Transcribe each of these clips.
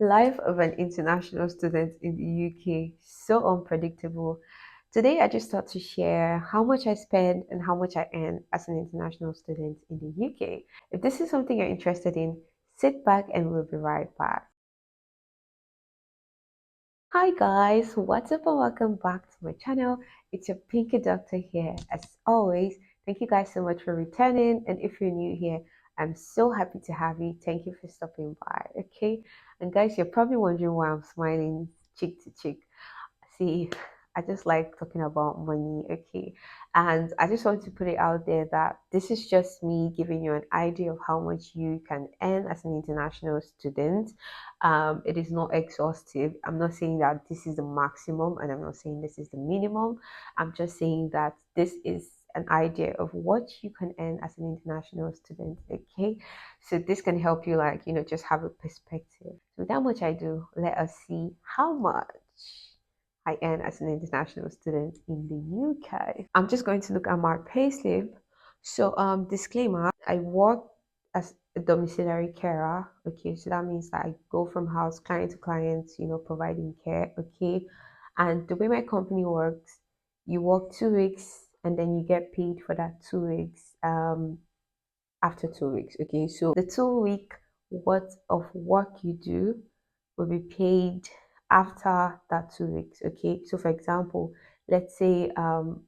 Life of an international student in the UK, so unpredictable. Today, I just thought to share how much I spend and how much I earn as an international student in the UK. If this is something you're interested in, sit back and we'll be right back. Hi guys, what's up and welcome back to my channel. It's your Pinky Doctor here. As always, thank you guys so much for returning. And if you're new here, I'm so happy to have you. Thank you for stopping by. Okay. And guys, you're probably wondering why I'm smiling cheek to cheek. See, I just like talking about money, okay? And I just want to put it out there that this is just me giving you an idea of how much you can earn as an international student. It is not exhaustive. I'm not saying that this is the maximum, and I'm not saying this is the minimum. I'm just saying that this is an idea of what you can earn as an international student, okay? So this can help you, like, just have a perspective. So without much ado, let us see how much I earn as an international student in the UK. I'm just going to look at my payslip. So, disclaimer: I work as a domiciliary carer. Okay, so that means that I go from house, client to client, providing care. Okay, and the way my company works, you work 2 weeks and then you get paid for that 2 weeks. After 2 weeks. Okay, so the 2 week worth of work you do will be paid after that 2 weeks. Okay, so for example, let's say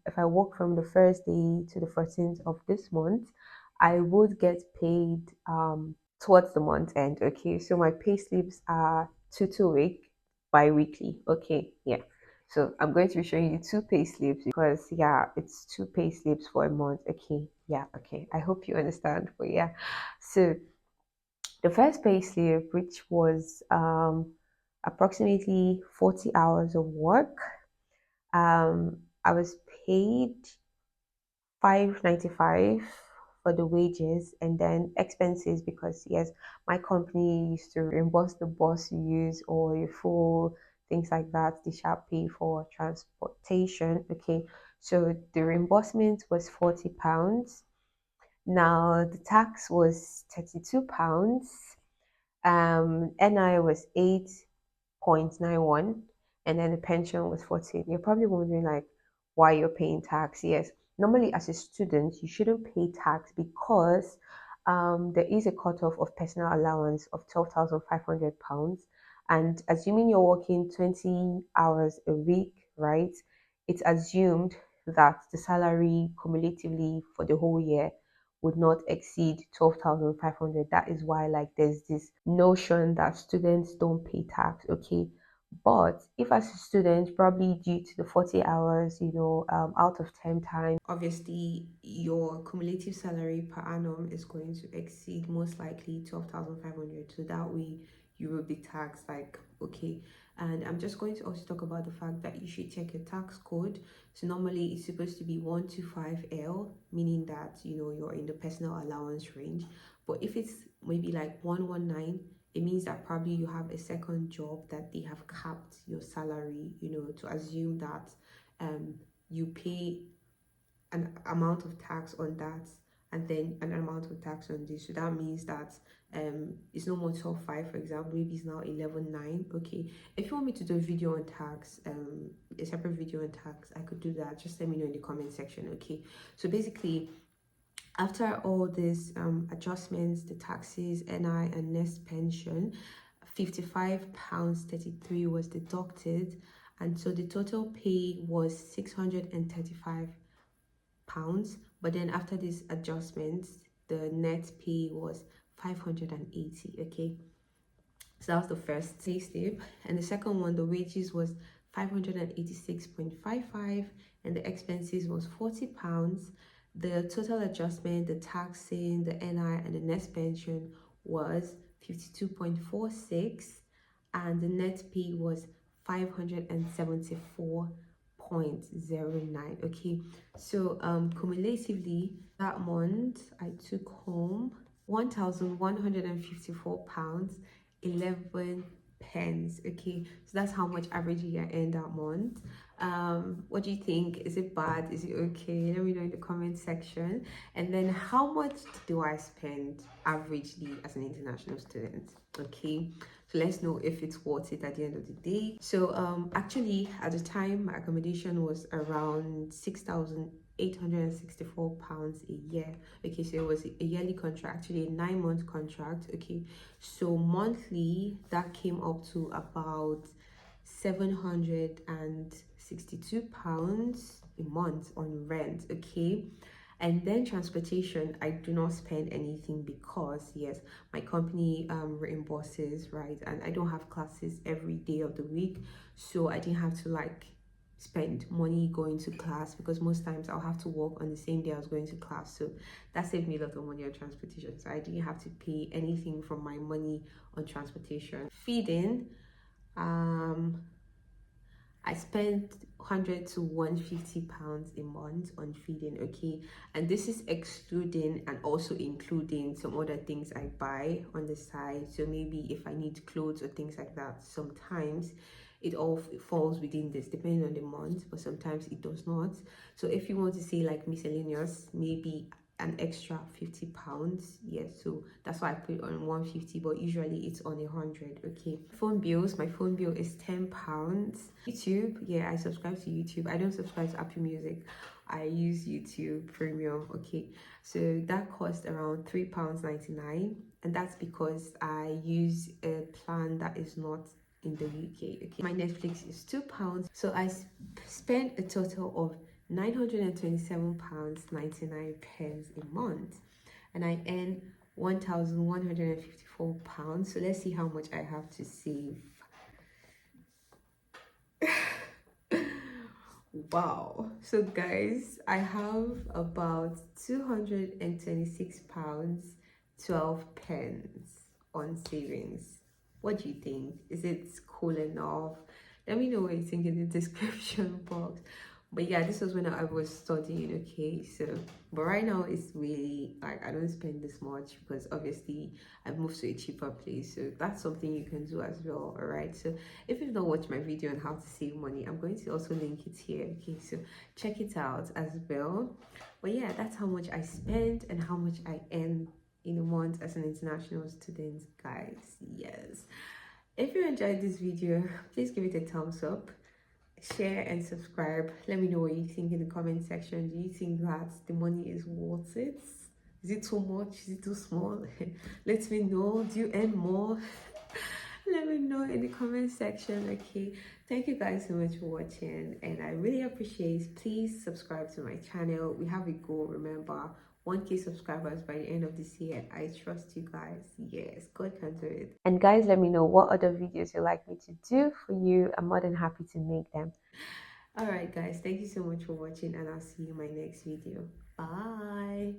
if I work from the first day to the 14th of this month, I would get paid towards the month end. Okay, so my pay slips are 2 week bi-weekly. Okay, yeah. So I'm going to be showing you two pay slips because yeah, it's two pay slips for a month. Okay, yeah, okay. I hope you understand. But yeah, so the first pay slip, which was approximately 40 hours of work, I was paid 595 for the wages and then expenses because yes, my company used to reimburse the bus you use or your full things like that. They shall pay for transportation. Okay, so the reimbursement was £40. Now the tax was £32. NI was 8.91, and then the pension was 14. You're probably wondering like why you're paying tax. Yes, normally as a student you shouldn't pay tax because there is a cutoff of personal allowance of £12,500, and assuming you're working 20 hours a week, right? It's assumed that the salary cumulatively for the whole year would not exceed 12,500. That is why, like, there's this notion that students don't pay tax, okay? But if as a student, probably due to the 40 hours, out of term time, obviously your cumulative salary per annum is going to exceed most likely 12,500. So that way you will be taxed, like, okay. And I'm just going to also talk about the fact that you should check your tax code. So normally it's supposed to be 125L, meaning that you're in the personal allowance range. But if it's maybe like 119, it means that probably you have a second job that they have capped your salary, to assume that you pay an amount of tax on that and then an amount of tax on this. So that means that it's no more 12.5, for example, maybe it's now 11.9. Okay, if you want me to do a video on tax, a separate video on tax, I could do that. Just let me know in the comment section. Okay, so basically after all these adjustments, the taxes, NI and nest pension, £55.33 was deducted, and so the total pay was £635. But then after these adjustments, the net pay was 580. Okay, so that was the first pay slip. And the second one, the wages was 586.55 and the expenses was £40. The total adjustment, the taxing, the NI and the net pension was 52.46, and the net pay was 574.09. Okay, so cumulatively that month I took home £1,154 11 pence. Okay, so that's how much averagely I earned that month. What do you think? Is it bad? Is it okay? Let me know in the comment section. And then how much do I spend averagely as an international student? Okay, So let's know if it's worth it at the end of the day. So actually at the time my accommodation was around £6,864 a year. Okay, so it was a yearly contract, actually a 9-month contract. Okay, so monthly that came up to about £762 a month on rent. Okay, and then transportation, I do not spend anything because yes, my company reimburses, right? And I don't have classes every day of the week, so I didn't have to like spend money going to class, because most times I'll have to work on the same day I was going to class. So that saved me a lot of money on transportation, so I didn't have to pay anything from my money on transportation. Feeding, um I spent 100 to 150 pounds a month on feeding. Okay, and this is excluding and also including some other things I buy on the side. So maybe if I need clothes or things like that, sometimes it all falls within this depending on the month, but sometimes it does not. So if you want to say like miscellaneous, maybe an extra 50 pounds. Yes, so that's why I put it on 150, but usually it's on 100. Okay, phone bills, my phone bill is 10 pounds. YouTube, yeah, I subscribe to YouTube. I don't subscribe to Apple Music, I use YouTube Premium. Okay, so that cost around £3.99, and that's because I use a plan that is not in the UK. Okay, my Netflix is £2, so I spent a total of £927.99 a month, and I earn £1,154. So let's see how much I have to save. Wow, so guys, I have about £226 12 pence on savings. What do you think? Is it cool enough? Let me know what you think in the description box. But yeah, this was when I was studying. Okay, so but right now it's really like I don't spend this much because obviously I've moved to a cheaper place, so that's something you can do as well. All right, so if you've not watched my video on how to save money, I'm going to also link it here. Okay, so check it out as well. But yeah, that's how much I spend and how much I earn in a month as an international student, guys. Yes, if you enjoyed this video, please give it a thumbs up, share and subscribe. Let me know what you think in the comment section. Do you think that the money is worth it? Is it too much? Is it too small? Let me know. Do you earn more? Let me know in the comment section. Okay, thank you guys so much for watching, and I really appreciate. Please subscribe to my channel. We have a goal, remember, 1K subscribers by the end of this year. I trust you guys. Yes, God can do it. And guys, let me know what other videos you'd like me to do for you. I'm more than happy to make them. All right, guys, thank you so much for watching, and I'll see you in my next video. Bye.